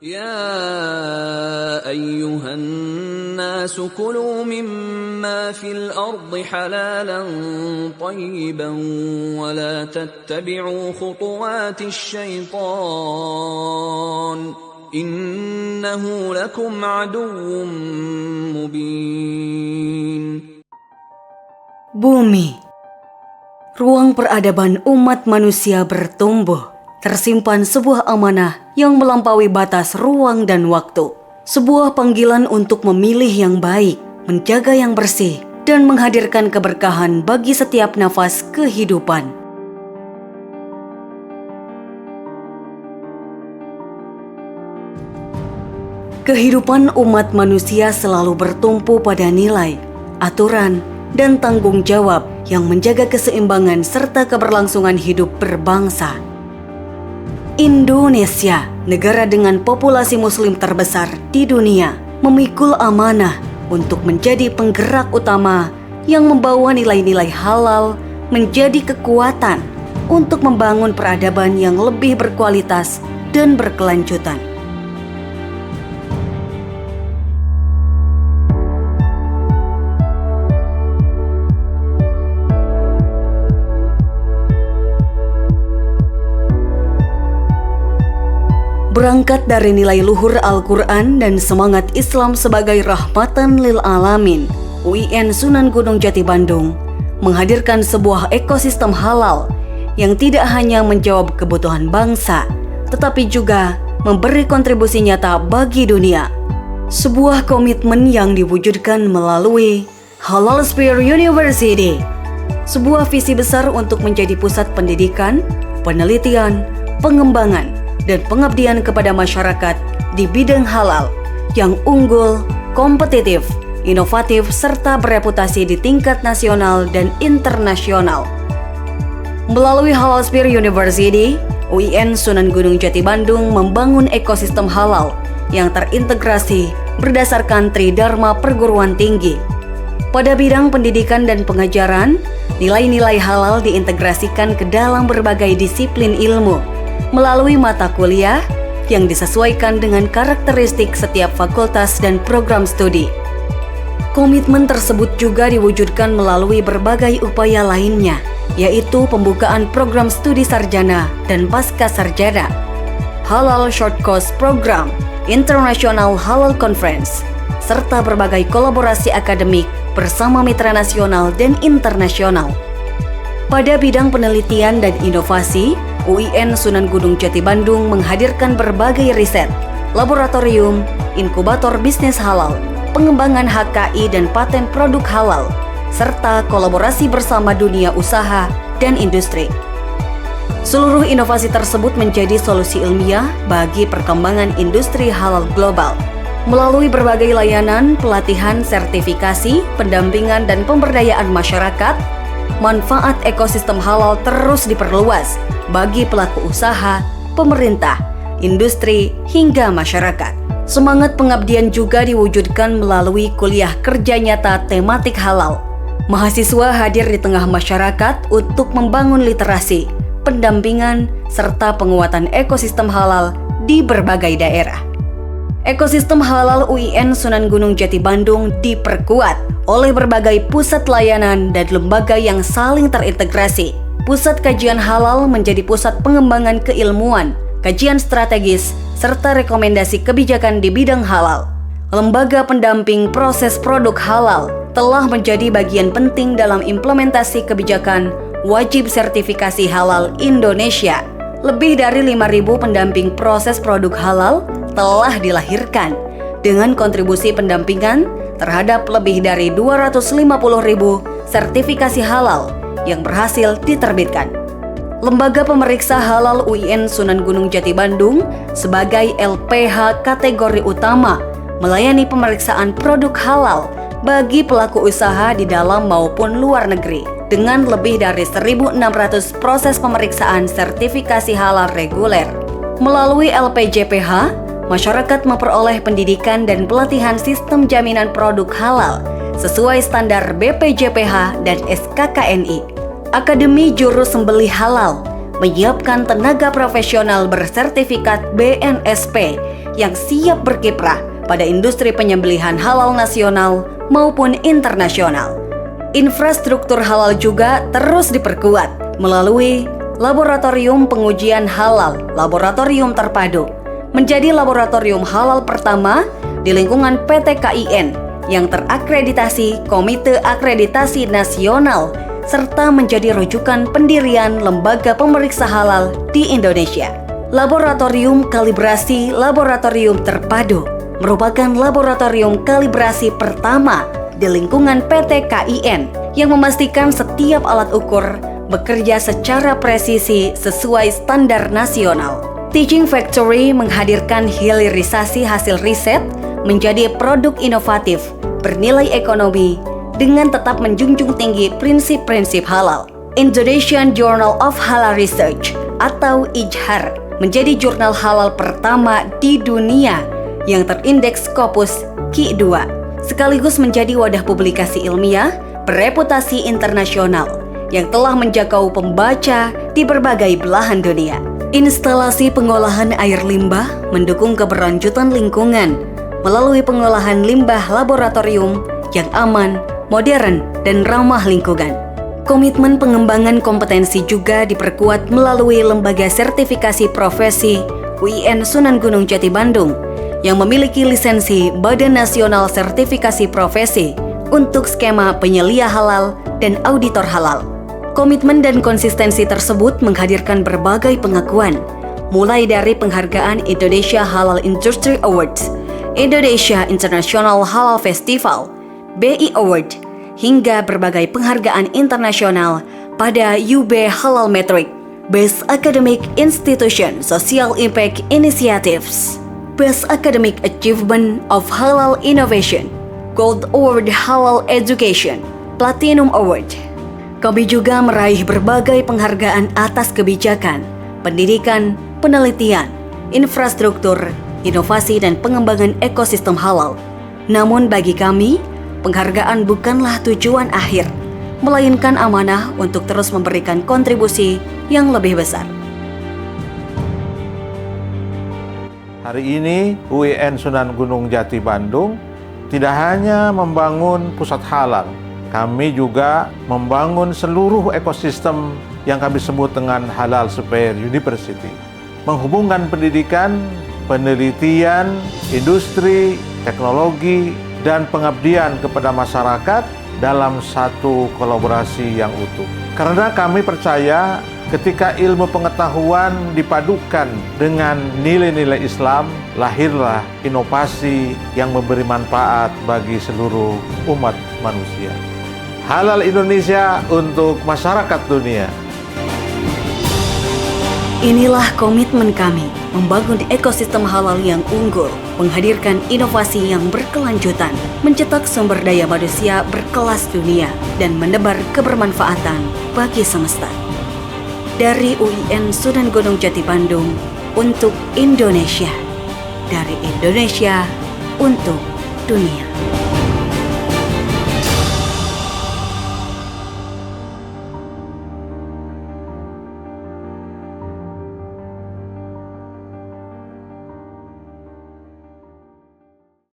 يا أيها الناس كلوا مما في الأرض حلالا طيبا ولا تتبعوا خطوات الشيطان إنه لكم عدو مبين. Bumi, ruang peradaban umat manusia bertumbuh. Tersimpan sebuah amanah yang melampaui batas ruang dan waktu. Sebuah panggilan untuk memilih yang baik, menjaga yang bersih, dan menghadirkan keberkahan bagi setiap nafas kehidupan. Kehidupan umat manusia selalu bertumpu pada nilai, aturan, dan tanggung jawab yang menjaga keseimbangan serta keberlangsungan hidup berbangsa. Indonesia, negara dengan populasi muslim terbesar di dunia, memikul amanah untuk menjadi penggerak utama yang membawa nilai-nilai halal menjadi kekuatan untuk membangun peradaban yang lebih berkualitas dan berkelanjutan. Berangkat dari nilai luhur Al-Quran dan semangat Islam sebagai rahmatan lil alamin, UIN Sunan Gunung Jati Bandung menghadirkan sebuah ekosistem halal yang tidak hanya menjawab kebutuhan bangsa, tetapi juga memberi kontribusi nyata bagi dunia. Sebuah komitmen yang diwujudkan melalui Halal Sphere University, sebuah visi besar untuk menjadi pusat pendidikan, penelitian, pengembangan, dan pengabdian kepada masyarakat di bidang halal yang unggul, kompetitif, inovatif, serta bereputasi di tingkat nasional dan internasional. Melalui Halal Sphere University, UIN Sunan Gunung Jati Bandung membangun ekosistem halal yang terintegrasi berdasarkan Tridharma Perguruan Tinggi. Pada bidang pendidikan dan pengajaran, nilai-nilai halal diintegrasikan ke dalam berbagai disiplin ilmu melalui mata kuliah yang disesuaikan dengan karakteristik setiap fakultas dan program studi. Komitmen tersebut juga diwujudkan melalui berbagai upaya lainnya, yaitu pembukaan program studi sarjana dan pasca sarjana, Halal Short Course Program, International Halal Conference, serta berbagai kolaborasi akademik bersama mitra nasional dan internasional. Pada bidang penelitian dan inovasi, UIN Sunan Gunung Jati Bandung menghadirkan berbagai riset, laboratorium, inkubator bisnis halal, pengembangan HKI dan paten produk halal, serta kolaborasi bersama dunia usaha dan industri. Seluruh inovasi tersebut menjadi solusi ilmiah bagi perkembangan industri halal global. Melalui berbagai layanan, pelatihan, sertifikasi, pendampingan, dan pemberdayaan masyarakat, manfaat ekosistem halal terus diperluas bagi pelaku usaha, pemerintah, industri, hingga masyarakat. Semangat pengabdian juga diwujudkan melalui kuliah kerja nyata tematik halal. Mahasiswa hadir di tengah masyarakat untuk membangun literasi, pendampingan, serta penguatan ekosistem halal di berbagai daerah. Ekosistem halal UIN Sunan Gunung Jati Bandung diperkuat oleh berbagai pusat layanan dan lembaga yang saling terintegrasi. Pusat kajian halal menjadi pusat pengembangan keilmuan, kajian strategis, serta rekomendasi kebijakan di bidang halal. Lembaga pendamping proses produk halal telah menjadi bagian penting dalam implementasi kebijakan wajib sertifikasi halal Indonesia. Lebih dari 5.000 pendamping proses produk halal telah dilahirkan dengan kontribusi pendampingan terhadap lebih dari 250.000 sertifikasi halal yang berhasil diterbitkan. Lembaga pemeriksa halal UIN Sunan Gunung Jati Bandung sebagai LPH kategori utama melayani pemeriksaan produk halal bagi pelaku usaha di dalam maupun luar negeri dengan lebih dari 1.600 proses pemeriksaan sertifikasi halal reguler. Melalui LPJPH, masyarakat memperoleh pendidikan dan pelatihan sistem jaminan produk halal sesuai standar BPJPH dan SKKNI. Akademi Juru Sembelih Halal menyiapkan tenaga profesional bersertifikat BNSP yang siap berkiprah pada industri penyembelihan halal nasional maupun internasional. Infrastruktur halal juga terus diperkuat melalui Laboratorium Pengujian Halal Laboratorium Terpadu, menjadi laboratorium halal pertama di lingkungan PT KIN yang terakreditasi Komite Akreditasi Nasional serta menjadi rujukan pendirian lembaga pemeriksa halal di Indonesia. Laboratorium Kalibrasi Laboratorium Terpadu merupakan laboratorium kalibrasi pertama di lingkungan PT KIN yang memastikan setiap alat ukur bekerja secara presisi sesuai standar nasional. Teaching Factory menghadirkan hilirisasi hasil riset menjadi produk inovatif bernilai ekonomi dengan tetap menjunjung tinggi prinsip-prinsip halal. Indonesian Journal of Halal Research atau IJHAR menjadi jurnal halal pertama di dunia yang terindeks Scopus Q2, sekaligus menjadi wadah publikasi ilmiah bereputasi internasional yang telah menjangkau pembaca di berbagai belahan dunia. Instalasi pengolahan air limbah mendukung keberlanjutan lingkungan melalui pengolahan limbah laboratorium yang aman, modern, dan ramah lingkungan. Komitmen pengembangan kompetensi juga diperkuat melalui Lembaga Sertifikasi Profesi UIN Sunan Gunung Jati Bandung yang memiliki lisensi Badan Nasional Sertifikasi Profesi untuk skema penyelia halal dan auditor halal. Komitmen dan konsistensi tersebut menghadirkan berbagai pengakuan, mulai dari penghargaan Indonesia Halal Industry Awards, Indonesia International Halal Festival, BI Award, hingga berbagai penghargaan internasional pada UB Halal Metric, Best Academic Institution Social Impact Initiatives, Best Academic Achievement of Halal Innovation, Gold Award Halal Education, Platinum Award. Kami juga meraih berbagai penghargaan atas kebijakan, pendidikan, penelitian, infrastruktur, inovasi, dan pengembangan ekosistem halal. Namun bagi kami, penghargaan bukanlah tujuan akhir, melainkan amanah untuk terus memberikan kontribusi yang lebih besar. Hari ini UIN Sunan Gunung Jati Bandung tidak hanya membangun pusat halal, kami juga membangun seluruh ekosistem yang kami sebut dengan Halal Sphere University. Menghubungkan pendidikan, penelitian, industri, teknologi, dan pengabdian kepada masyarakat dalam satu kolaborasi yang utuh. Karena kami percaya ketika ilmu pengetahuan dipadukan dengan nilai-nilai Islam, lahirlah inovasi yang memberi manfaat bagi seluruh umat manusia. Halal Indonesia untuk masyarakat dunia. Inilah komitmen kami membangun ekosistem halal yang unggul, menghadirkan inovasi yang berkelanjutan, mencetak sumber daya manusia berkelas dunia, dan menebar kebermanfaatan bagi semesta. Dari UIN Sunan Gunung Jati Bandung untuk Indonesia, dari Indonesia untuk dunia.